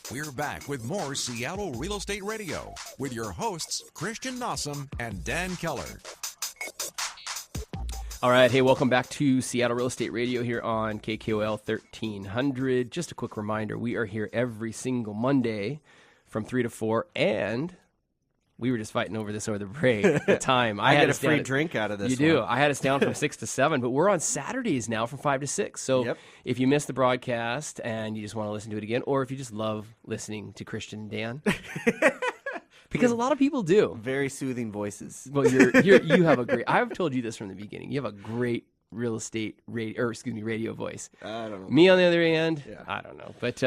We're back with more Seattle Real Estate Radio with your hosts, Christian Nossum and Dan Keller. All right. Hey, welcome back to Seattle Real Estate Radio here on KKOL 1300. Just a quick reminder, we are here every single Monday from 3 to 4, and we were just fighting over this over the break, the time. I get a free drink out of this. You do. I had us down from 6 to 7, but we're on Saturdays now from 5 to 6. So if you missed the broadcast and you just want to listen to it again, or if you just love listening to Christian and Dan, because a lot of people do. Very soothing voices. Well, you have a great, I've told you this from the beginning, you have a great real estate radio voice. I don't know. Me on the other hand, I don't know. But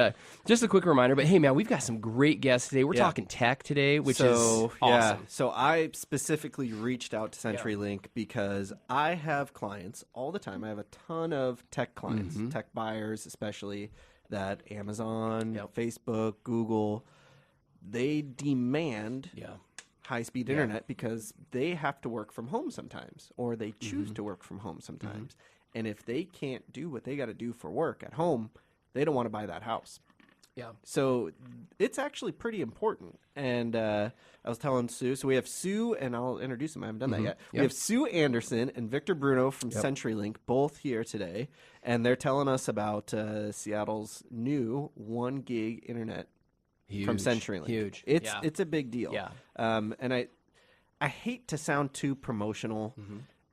just a quick reminder, but hey man, we've got some great guests today. We're talking tech today, which is awesome. Yeah. So I specifically reached out to CenturyLink because I have clients all the time. I have a ton of tech clients, tech buyers especially, that Amazon, Facebook, Google, they demand high-speed internet because they have to work from home sometimes, or they choose to work from home sometimes. And if they can't do what they got to do for work at home, they don't want to buy that house. Yeah. So it's actually pretty important. And I was telling Sue, so we have Sue, and I'll introduce them. I haven't done that yet. We have Sue Anderson and Victor Bruno from CenturyLink, both here today. And they're telling us about Seattle's new 1 gig internet from CenturyLink. Huge. It's a big deal. Yeah. And I hate to sound too promotional,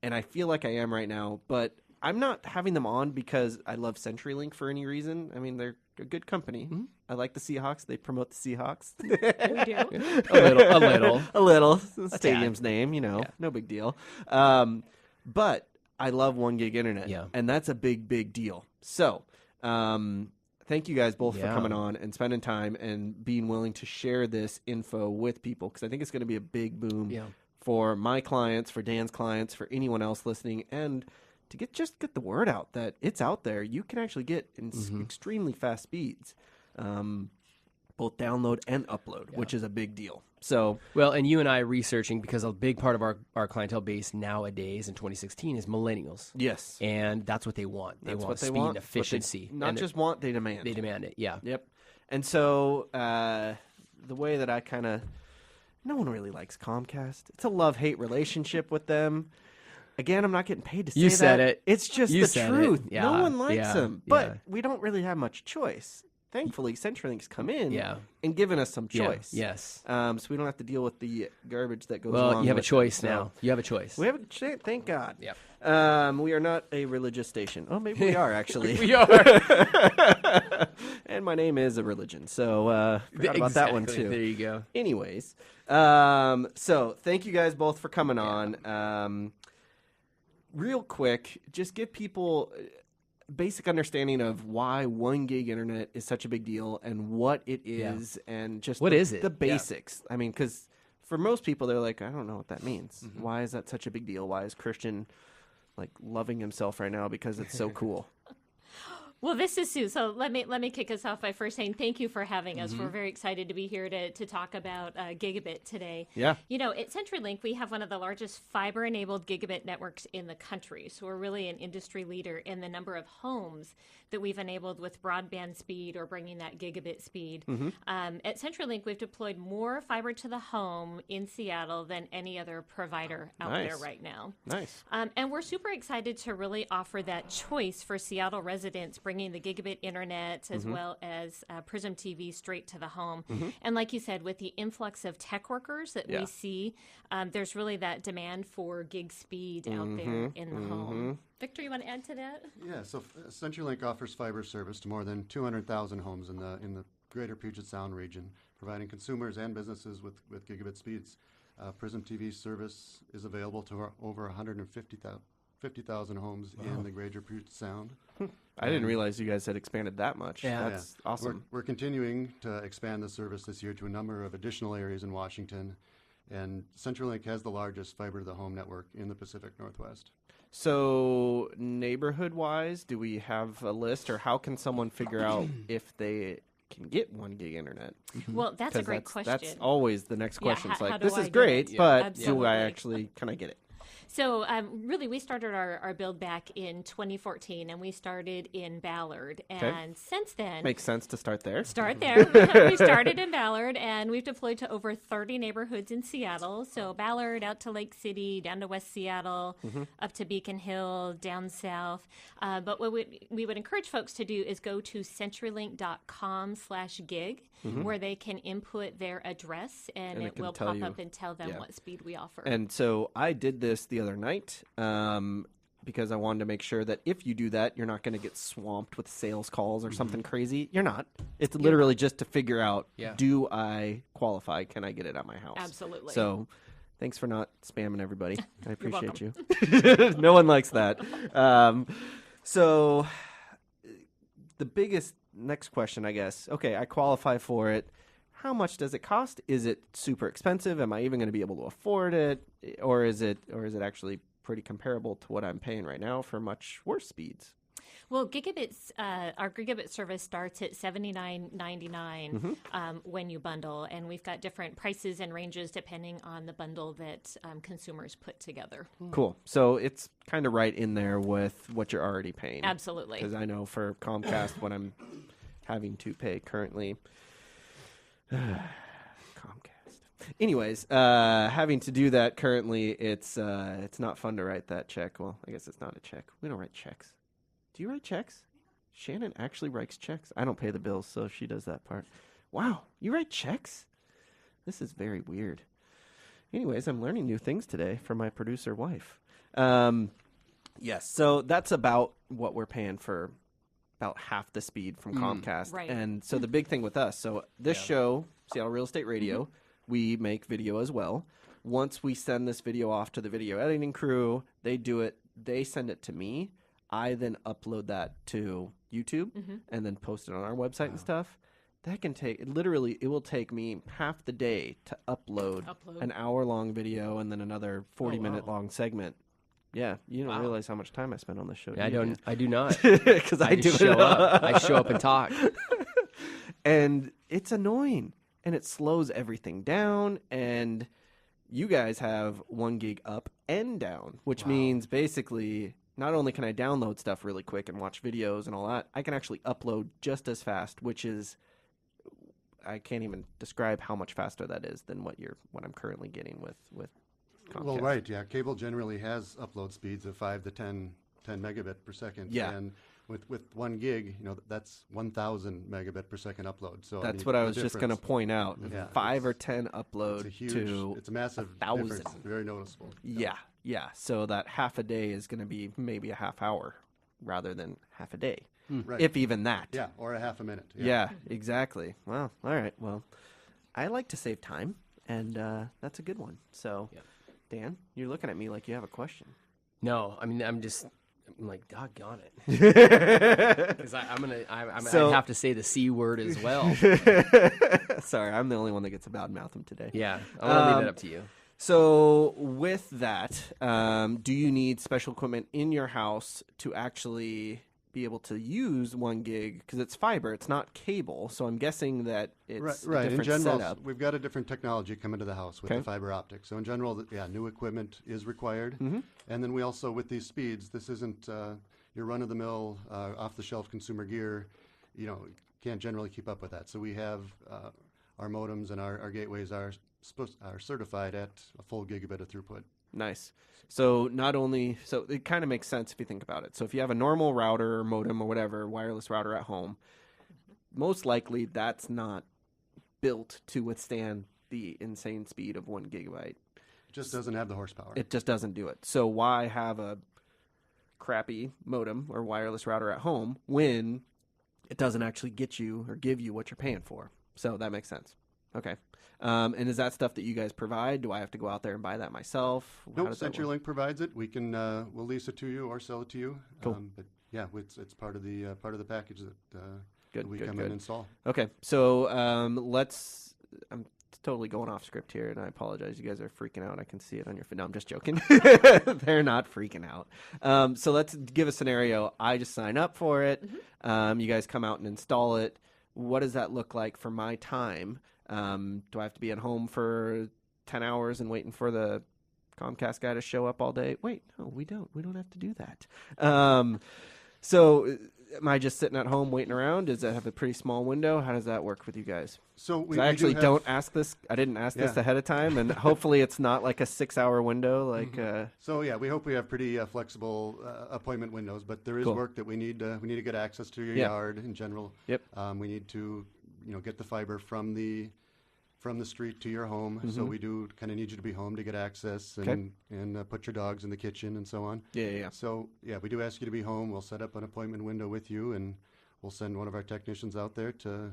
and I feel like I am right now, but I'm not having them on because I love CenturyLink for any reason. I mean, they're a good company. I like the Seahawks. They promote the Seahawks. We do. A little. The stadium's name, no big deal. But I love 1 gig internet, and that's a big, big deal. So, thank you guys both for coming on and spending time and being willing to share this info with people, because I think it's going to be a big boom for my clients, for Dan's clients, for anyone else listening, and to get the word out that it's out there. You can actually get in extremely fast speeds, both download and upload, which is a big deal. So, well, and you and I researching, because a big part of our clientele base nowadays in 2016 is millennials. Yes. And that's what they want. They want speed and efficiency. They just want, they demand. They demand it, yeah. Yep. And so the way that I no one really likes Comcast. It's a love-hate relationship with them. Again, I'm not getting paid to say that. You said it. It's just the truth. Yeah. No one likes them. But we don't really have much choice. Thankfully, CenturyLink's come in and given us some choice. Yes. So we don't have to deal with the garbage that goes along. Well, you have a choice now. You have a choice. We have thank God. Yeah. We are not a religious station. Oh, maybe we are, actually. We are. And my name is a religion. So forgot about that one, too. There you go. Anyways, so thank you guys both for coming on. Real quick, just give people basic understanding of why 1 gig internet is such a big deal and what it is and just what is it? The basics. I mean, because for most people, they're like, I don't know what that means. Why is that such a big deal? Why is Christian loving himself right now because it's so cool? Well, this is Sue. So let me kick us off by first saying thank you for having us. We're very excited to be here to talk about gigabit today. Yeah. At CenturyLink, we have one of the largest fiber-enabled gigabit networks in the country. So we're really an industry leader in the number of homes that we've enabled with broadband speed or bringing that gigabit speed. At CenturyLink, we've deployed more fiber to the home in Seattle than any other provider out there right now. Nice. And we're super excited to really offer that choice for Seattle residents, bringing the gigabit internet as well as Prism TV straight to the home. And like you said, with the influx of tech workers that we see, there's really that demand for gig speed out there in the home. Victor, you want to add to that? Yeah, so CenturyLink offers fiber service to more than 200,000 homes in the greater Puget Sound region, providing consumers and businesses with gigabit speeds. Prism TV service is available to over 150,000 homes in the greater Puget Sound. I didn't realize you guys had expanded that much. Yeah. That's awesome. We're continuing to expand the service this year to a number of additional areas in Washington, and CenturyLink has the largest fiber-to-the-home network in the Pacific Northwest. So neighborhood-wise, do we have a list, or how can someone figure out if they can get 1 gig internet? Well, that's a great question. That's always the next question. It's how like, do this I is get great, it? but Absolutely. can I get it? So really, we started our build back in 2014, and we started in Ballard. And since then... Makes sense to start there. Start there. We started in Ballard, and we've deployed to over 30 neighborhoods in Seattle. So Ballard out to Lake City, down to West Seattle, up to Beacon Hill, down south. But what we would encourage folks to do is go to CenturyLink.com/gig, where they can input their address, and it will pop up and tell them what speed we offer. And so I did this the other night because I wanted to make sure that if you do that, you're not going to get swamped with sales calls or something crazy. You're not. It's literally just to figure out, do I qualify? Can I get it at my house? Absolutely. So thanks for not spamming everybody. I appreciate you. welcome. No one likes that. So the biggest next question, I guess. Okay, I qualify for it. How much does it cost? Is it super expensive? Am I even going to be able to afford it? Or is it actually pretty comparable to what I'm paying right now for much worse speeds? Well, gigabits, our gigabit service starts at $79.99 when you bundle, and we've got different prices and ranges depending on the bundle that consumers put together. Cool. So it's kind of right in there with what you're already paying. Absolutely. Because I know for Comcast what I'm having to pay currently. Comcast. Anyways, having to do that currently, it's not fun to write that check. Well, I guess it's not a check. We don't write checks. Do you write checks? Shannon actually writes checks. I don't pay the bills, so she does that part. Wow, you write checks? This is very weird. Anyways, I'm learning new things today from my producer wife. Yes, so that's about what we're paying for about half the speed from Comcast. Right. And so the big thing with us, so this show, Seattle Real Estate Radio, we make video as well. Once we send this video off to the video editing crew, they do it, they send it to me. I then upload that to YouTube and then post it on our website and stuff. That can take, literally, it will take me half the day to upload. An hour-long video and then another 40-minute-long segment. Yeah, you don't realize how much time I spend on this show. I do not. Because I do show up. I show up and talk. And it's annoying. And it slows everything down. And you guys have 1 gig up and down, which means basically not only can I download stuff really quick and watch videos and all that, I can actually upload just as fast, which is, I can't even describe how much faster that is than what I'm currently getting with Comcast. Well, right, yeah. Cable generally has upload speeds of 5 to 10 megabit per second. Yeah. And with 1 gig, that's 1,000 megabit per second upload. So that's what I was just going to point out. Yeah, 5 or 10 upload it's a massive 1,000. difference. Very noticeable. Yeah. So that half a day is going to be maybe a half hour rather than half a day. Right. If even that. Yeah, or a half a minute. Yeah, exactly. Well, all right. Well, I like to save time, and that's a good one. So, Dan, you're looking at me like you have a question. No, I mean, I'm like, doggone it. Because I have to say the C word as well. Sorry, I'm the only one that gets a bad mouth him today. Yeah, I want to leave it up to you. So with that, do you need special equipment in your house to actually be able to use 1 gig? Because it's fiber, it's not cable. So I'm guessing that it's a different in general, setup. we've got a different technology coming to the house with the fiber optic. So in general, new equipment is required. And then we also, with these speeds, this isn't your run-of-the-mill, off-the-shelf consumer gear. Can't generally keep up with that. So we have our modems and our gateways are certified at a full gigabit of throughput. Nice. So so it kind of makes sense if you think about it. So if you have a normal router or modem or whatever, wireless router at home, most likely that's not built to withstand the insane speed of 1 gigabyte. It just doesn't have the horsepower. It just doesn't do it. So why have a crappy modem or wireless router at home when it doesn't actually get you or give you what you're paying for? So that makes sense. Okay. And is that stuff that you guys provide? Do I have to go out there and buy that myself? Nope, CenturyLink provides it. We can we'll lease it to you or sell it to you. Cool. But yeah, it's part of the package that we come in and install. Okay, so I'm totally going off script here, and I apologize. You guys are freaking out. I can see it on your No, I'm just joking. They're not freaking out. So let's give a scenario. I just sign up for it. You guys come out and install it. What does that look like for my time? Do I have to be at home for 10 hours and waiting for the Comcast guy to show up all day. Wait, no, we don't. We don't have to do that. So am I just sitting at home waiting around? Does that have a pretty small window? How does that work with you guys? So we I actually do don't ask this. I didn't ask this ahead of time, and hopefully it's not like a 6-hour window. Like So yeah, we hope we have pretty flexible appointment windows, but there is Cool. work that we need to get access to your yard in general. Yep. We need to get the fiber from the street to your home. So we do kind of need you to be home to get access and put your dogs in the kitchen and so on. Yeah. So yeah, we do ask you to be home. We'll set up an appointment window with you, and we'll send one of our technicians out there to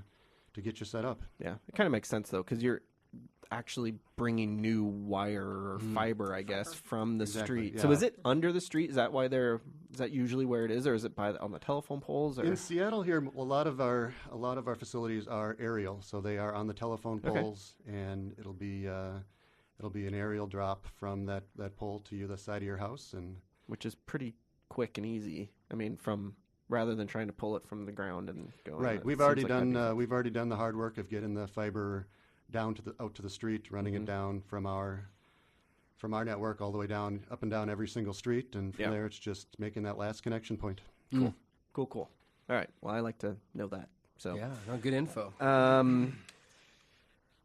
get you set up. Yeah, it kind of makes sense though, because you're actually bringing new wire or fiber, I guess, from the street. yeah. So is it under the street? Is that why is that usually where it is, or is it on the telephone poles? Or? In Seattle here, a lot of our facilities are aerial, so they are on the telephone poles, and it'll be an aerial drop from that pole to the side of your house, and which is pretty quick and easy. I mean, rather than trying to pull it from the ground and go. Right, we've already done the hard work of getting the fiber down out to the street, running it down from our network all the way down, up and down every single street, and from there it's just making that last connection point. Cool. All right. Well, I like to know that. So Yeah, no, good info.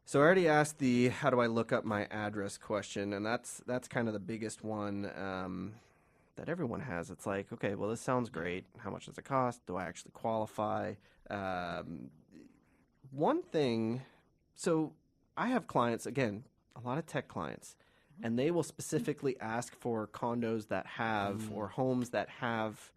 So I already asked the how do I look up my address question, and that's kind of the biggest one that everyone has. It's like, okay, well, this sounds great. How much does it cost? Do I actually qualify? One thing, so I have clients, again, a lot of tech clients, and they will specifically ask for condos that have or homes that have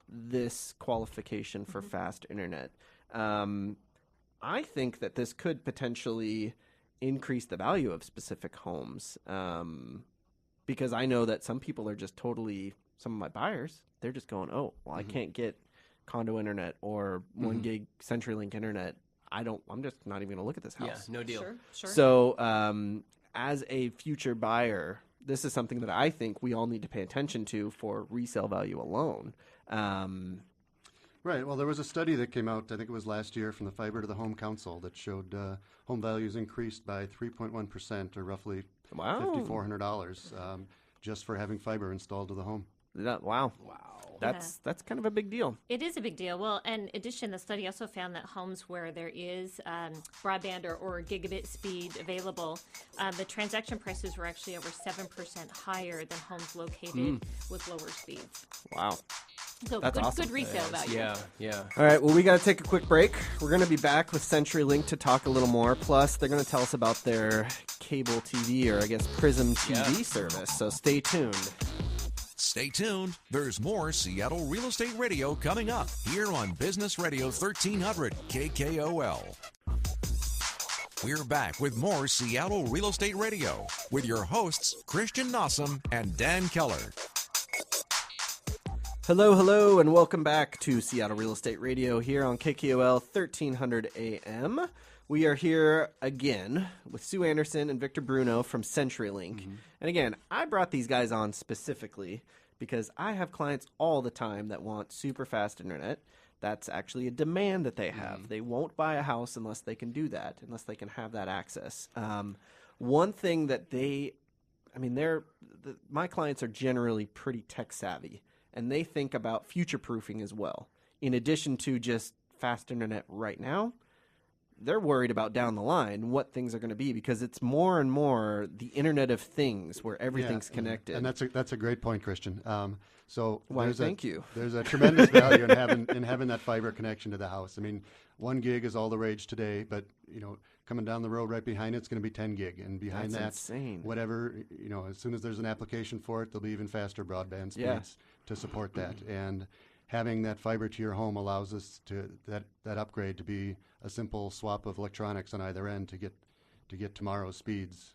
this qualification for fast internet. I think that this could potentially increase the value of specific homes because I know that some people are just totally, some of my buyers, they're just going, oh, well, I can't get condo internet or 1 gig CenturyLink internet. I'm just not even going to look at this house. Yeah, no deal. Sure. So as a future buyer, this is something that I think we all need to pay attention to for resale value alone. Right. Well, there was a study that came out, I think it was last year, from the Fiber to the Home Council that showed home values increased by 3.1%, or roughly $5,400, just for having fiber installed to the home. Wow. That's kind of a big deal. It is a big deal. Well, in addition, the study also found that homes where there is broadband or gigabit speed available, the transaction prices were actually over 7% higher than homes located with lower speeds. Wow. So That's awesome. Good resale value. Yeah. All right, well, we got to take a quick break. We're going to be back with CenturyLink to talk a little more. Plus, they're going to tell us about their cable TV, or I guess Prism TV service. So stay tuned. Stay tuned. There's more Seattle Real Estate Radio coming up here on Business Radio 1300 KKOL. We're back with more Seattle Real Estate Radio with your hosts, Christian Nossum and Dan Keller. Hello, and welcome back to Seattle Real Estate Radio here on KKOL 1300 AM. We are here again with Sue Anderson and Victor Bruno from CenturyLink. And again, I brought these guys on specifically because I have clients all the time that want super fast internet. That's actually a demand that they have. They won't buy a house unless they can do that, unless they can have that access. One thing that my clients are generally pretty tech savvy, and they think about future-proofing as well. In addition to just fast internet right now, they're worried about down the line what things are going to be, because it's more and more the Internet of Things where everything's connected. And that's a great point, Christian. Thank you. There's a tremendous value in having that fiber connection to the house. I mean, 1 gig is all the rage today, but coming down the road right behind it's going to be 10 gig, and behind That's that, insane. whatever, as soon as there's an application for it, there'll be even faster broadband speeds to support that. And having that fiber to your home allows us to that upgrade to be a simple swap of electronics on either end to get tomorrow's speeds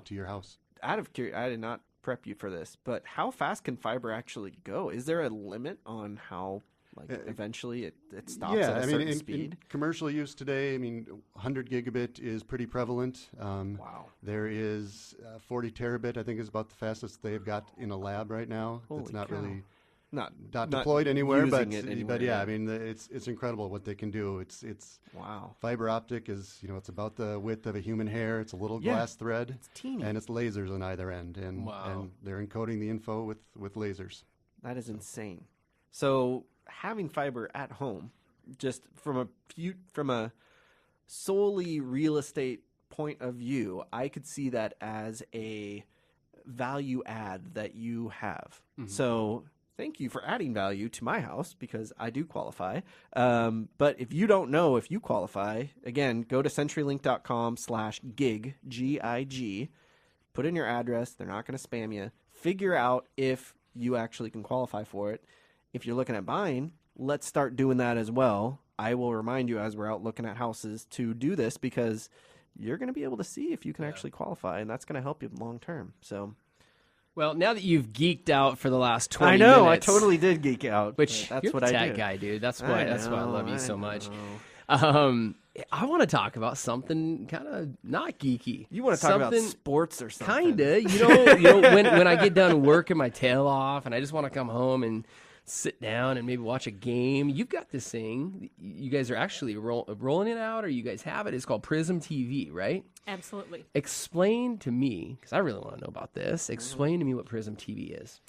to your house. Out of curiosity, I did not prep you for this, but how fast can fiber actually go? Is there a limit on how eventually it stops at a certain speed? In commercial use today, 100 gigabit is pretty prevalent. There is 40 terabit, I think, is about the fastest they've got in a lab right now. Holy It's not cow. really not deployed anywhere, but anywhere. I mean, it's incredible what they can do. It's wow. Fiber optic is it's about the width of a human hair. It's a little glass thread, it's teeny, and it's lasers on either end, and they're encoding the info with lasers. That is insane. So having fiber at home, just from a solely real estate point of view, I could see that as a value add that you have. Mm-hmm. So thank you for adding value to my house because I do qualify. But if you don't know if you qualify, again, go to CenturyLink.com/gig, G-I-G, put in your address. They're not going to spam you. Figure out if you actually can qualify for it. If you're looking at buying, let's start doing that as well. I will remind you as we're out looking at houses to do this because you're going to be able to see if you can actually qualify, and that's going to help you long term. So, well, now that you've geeked out for the last 20 minutes. I know, minutes, I totally did geek out. Which that's you're what the I tech do. guy, dude. That's why I love you so much. I want to talk about something kind of not geeky. You want to talk about sports or something? Kinda. You know, when I get done working my tail off and I just want to come home and sit down and maybe watch a game. You've got this thing. You guys are actually rolling it out, or you guys have it. It's called Prism TV, right? Absolutely. Explain to me, because I really want to know about this. Explain to me what Prism TV is.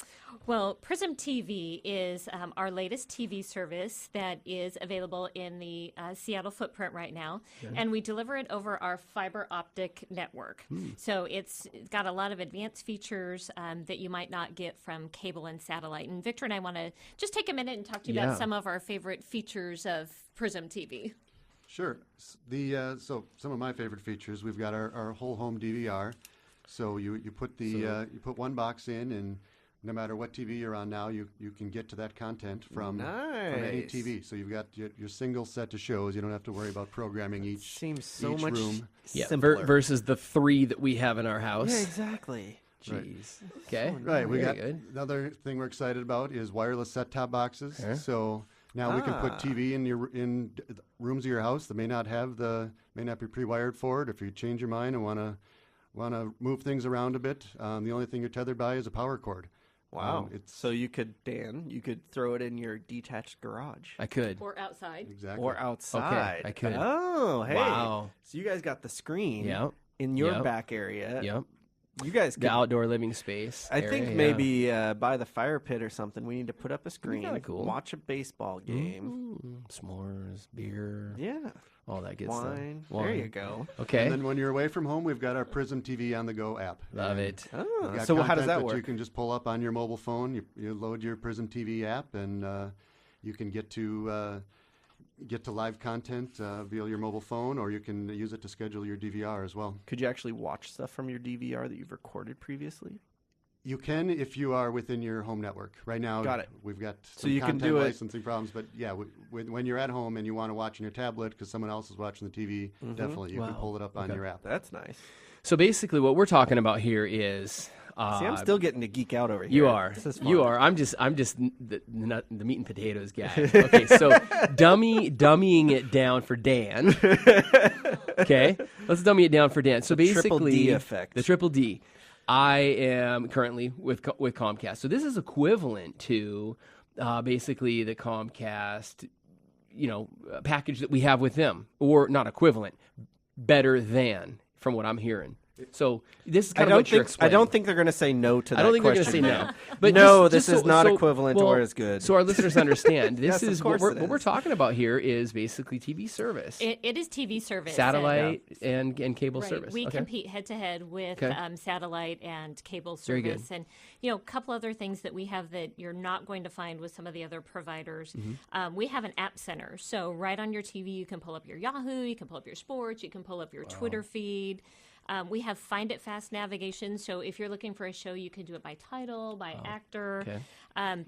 Well, Prism TV is our latest TV service that is available in the Seattle footprint right now, and we deliver it over our fiber optic network. So it's got a lot of advanced features that you might not get from cable and satellite. And Victor and I want to just take a minute and talk to you about some of our favorite features of Prism TV. Sure. So some of my favorite features, we've got our whole home DVR. So you put you put one box in, and no matter what TV you're on now, you can get to that content from any TV. So you've got your single set of shows. You don't have to worry about programming each much room. simpler. Versus the 3 that we have in our house. Yeah, exactly. Jeez. Okay. Right. We got good. Another thing we're excited about is wireless set-top boxes. So now we can put TV in rooms of your house that may not be pre-wired for it. If you change your mind and want to move things around a bit, the only thing you're tethered by is a power cord. Wow. So you could throw it in your detached garage. I could. Or outside. Exactly. Or outside. Okay, I could. Oh, hey. Wow. So you guys got the screen in your back area. Yep. You guys could, the outdoor living space. I think maybe by the fire pit or something, we need to put up a screen, cool. watch a baseball game. S'mores, beer. Yeah. All that good Wine. stuff. There you go. Okay. And then when you're away from home, we've got our Prism TV on the go app. Love it. Oh. Got So how does that content work? You can just pull up on your mobile phone. You load your Prism TV app, and you can get to live content via your mobile phone, or you can use it to schedule your DVR as well. Could you actually watch stuff from your DVR that you've recorded previously? You can if you are within your home network. Right now, we've got some you can content do it. licensing problems, but yeah, when you're at home and you want to watch on your tablet because someone else is watching the TV, definitely you can pull it up on your app. That's nice. So basically, what we're talking about here is. See, I'm still getting to geek out over here. You are. This is fun. You are. I'm just the meat and potatoes guy. Okay, so dummying it down for Dan. Okay, let's dummy it down for Dan. So basically, triple D effect. The triple D. I am currently with Comcast. So this is equivalent to basically the Comcast, package that we have with them, or not equivalent, better than, from what I'm hearing. So this is kind of what you're explaining. I don't think they're going to say no to that. I don't think question. they're going to say no. But no, this is not equivalent or as good. So our listeners understand. This Yes, is of what course we're talking about here is basically TV service. It is TV service. Satellite and cable right. service. We compete head-to-head with satellite and cable Very service. good. And, a couple other things that we have that you're not going to find with some of the other providers. We have an app center. So right on your TV, you can pull up your Yahoo, you can pull up your sports, you can pull up your Twitter feed. We have Find It Fast navigation, so if you're looking for a show, you can do it by title, by actor. Okay.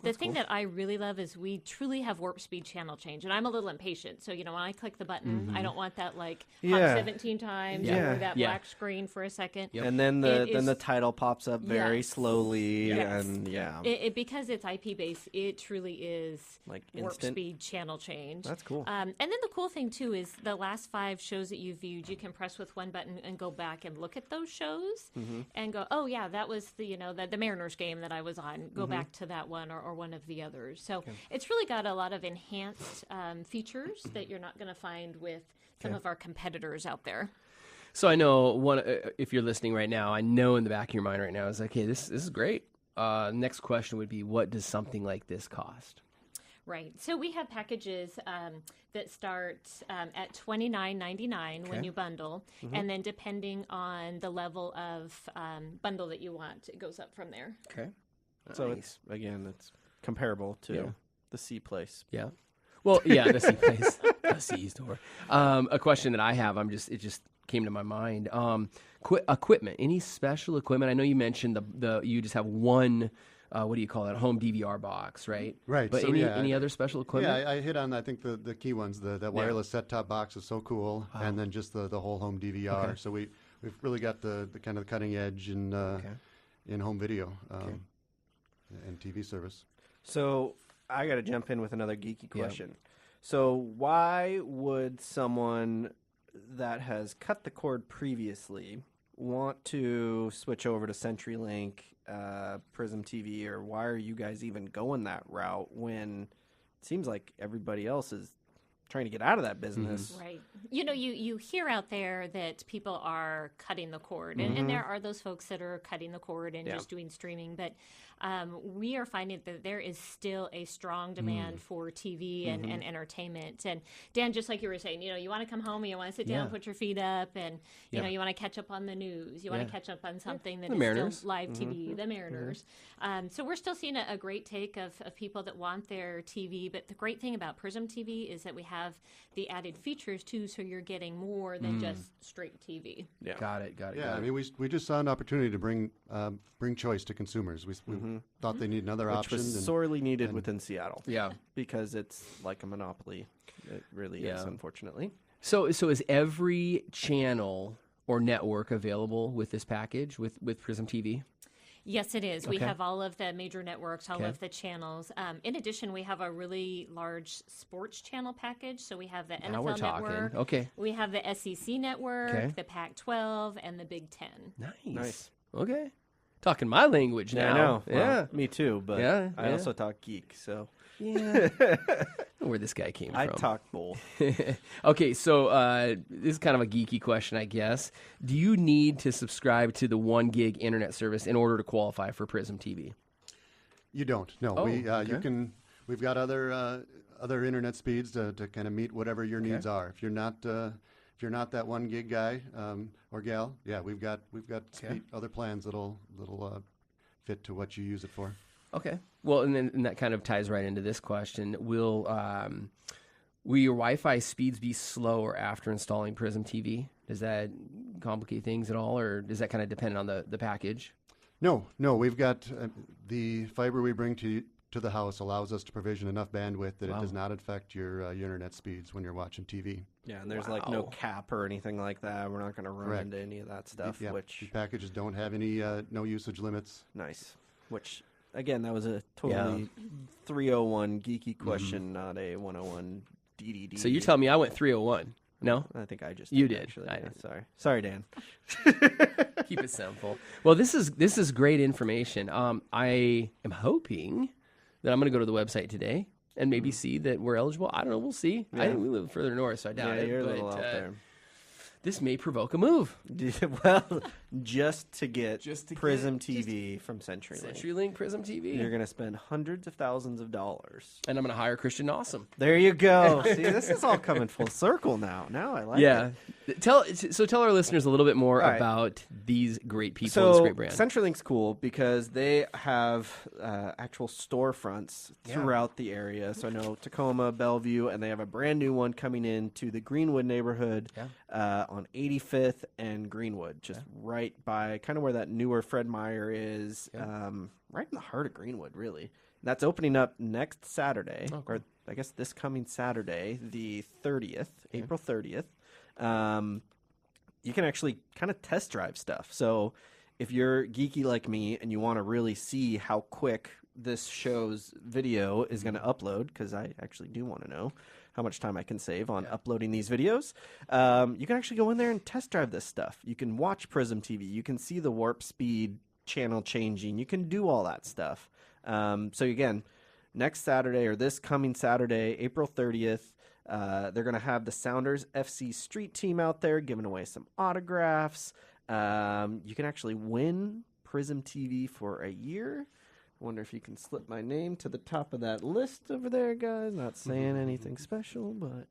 The thing that I really love is we truly have warp speed channel change, and I'm a little impatient. So, when I click the button, I don't want that hop 17 times or that black screen for a second. Yep. And then the title pops up very slowly, Yes. and because it's IP based, it truly is like warp instant speed channel change. That's cool. And then the cool thing too is the last 5 shows that you viewed, you can press with one button and go back back and look at those shows and go, oh yeah, that was the the Mariners game that I was on. Go back to that one or one of the others. So it's really got a lot of enhanced features that you're not going to find with some of our competitors out there. So I know if you're listening right now, I know in the back of your mind right now is like, hey, this is great. Next question would be, what does something like this cost? Right. So we have packages that start at $29.99 when you bundle, and then depending on the level of bundle that you want, it goes up from there. Okay. So it's comparable to the C place. Yeah. Well, yeah, the C place, the C store. A question that I have, it just came to my mind. Equipment. Any special equipment? I know you mentioned you just have one. What do you call that? Home DVR box, right? Right. But so, any other special equipment? Yeah, I hit on, I think, the key ones. That wireless set-top box is so cool, and then just the whole home DVR. Okay. So we've really got the kind of cutting edge in home video and TV service. So I got to jump in with another geeky question. Yeah. So why would someone that has cut the cord previously want to switch over to CenturyLink, Prism TV, or why are you guys even going that route when it seems like everybody else is trying to get out of that business? Right. You hear out there that people are cutting the cord, and there are those folks that are cutting the cord and just doing streaming, but we are finding that there is still a strong demand for TV and entertainment. And Dan, just like you were saying, you want to come home and you want to sit down, put your feet up, and you want to catch up on the news. You want to catch up on something that is still live TV, the Mariners. So we're still seeing a great take of people that want their TV. But the great thing about Prism TV is that we have the added features too, so you're getting more than just straight TV. Yeah. Got it. Yeah, I mean, we just saw an opportunity to bring choice to consumers. We thought they need another option. Which was sorely needed within Seattle. Yeah. Because it's like a monopoly. It really is, unfortunately. So is every channel or network available with this package, with Prism TV? Yes, it is. We have all of the major networks, all of the channels. In addition, we have a really large sports channel package. So we have the NFL Network. Okay. We have the SEC Network, the Pac-12, and the Big Ten. Nice. Okay. Talking my language now. I know. Yeah. Well, me too, but I also talk geek, so. Yeah. Where this guy came from. I talk both. Okay, so this is kind of a geeky question, I guess. Do you need to subscribe to the 1 gig internet service in order to qualify for Prism TV? You don't. No, we've got other internet speeds to kind of meet whatever your needs are. If you're not that 1 gig guy or gal, we've got other plans that'll fit to what you use it for. Okay. Well, and that kind of ties right into this question. Will your Wi-Fi speeds be slower after installing Prism TV? Does that complicate things at all, or does that kind of depend on the package? No. We've got the fiber we bring to the house allows us to provision enough bandwidth that it does not affect your internet speeds when you're watching TV. Yeah, and there's like no cap or anything like that. We're not going to run into any of that stuff. Which these packages don't have any no usage limits. Nice. Which, again, that was a totally 301 geeky question, not a 101 DDD. So you're telling me I went 301? No? I think I just You did. Actually. I did. Sorry, Dan. Keep it simple. Well, this is great information. I am hoping that I'm going to go to the website today and maybe see that we're eligible. I don't know. We'll see. Yeah. I think we live further north, so I doubt it. You're a little out there. This may provoke a move. Well, just to get Prism TV from CenturyLink. CenturyLink Prism TV. You're going to spend hundreds of thousands of dollars. And I'm going to hire Christian Nossum. There you go. See, this is all coming full circle now. Now I like it. Tell our listeners a little bit more about these great people and this great brand. CenturyLink's cool because they have actual storefronts throughout the area. So I know Tacoma, Bellevue, and they have a brand new one coming into the Greenwood neighborhood on 85th and Greenwood, just right by kind of where that newer Fred Meyer is, right in the heart of Greenwood, really. And that's opening up next Saturday, or I guess this coming Saturday, the 30th, April 30th. You can actually kind of test drive stuff. So if you're geeky like me and you want to really see how quick this show's video is going to upload, because I actually do want to know, how much time I can save on uploading these videos. You can actually go in there and test drive this stuff. You can watch Prism TV. You can see the warp speed channel changing. You can do all that stuff. So again, next Saturday, or this coming Saturday, April 30th, they're going to have the Sounders FC Street Team out there giving away some autographs. You can actually win Prism TV for a year. I wonder if you can slip my name to the top of that list over there, guys. Not saying anything special, but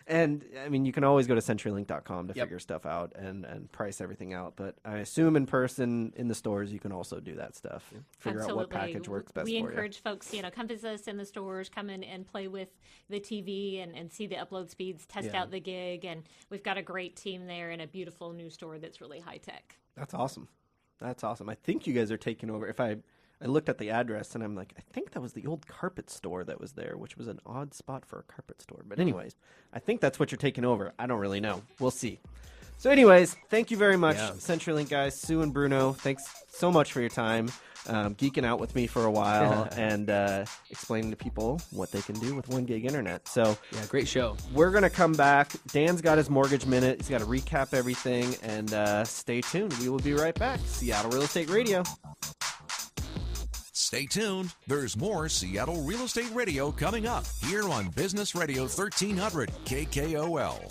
and I mean, you can always go to CenturyLink.com to figure stuff out and price everything out. But I assume in person in the stores, you can also do that stuff. Figure out what package works best for you. We encourage folks, come visit us in the stores, come in and play with the TV and see the upload speeds, test out the gig, and we've got a great team there and a beautiful new store that's really high tech. That's awesome. That's awesome. I think you guys are taking over. If I looked at the address and I'm like, I think that was the old carpet store that was there, which was an odd spot for a carpet store. But anyways, I think that's what you're taking over. I don't really know. We'll see. So anyways, thank you very much, CenturyLink guys, Sue and Bruno. Thanks so much for your time, geeking out with me for a while and explaining to people what they can do with 1 gig internet. So great show. We're going to come back. Dan's got his mortgage minute. He's got to recap everything, and stay tuned. We will be right back. Seattle Real Estate Radio. Stay tuned. There's more Seattle Real Estate Radio coming up here on Business Radio 1300 KKOL.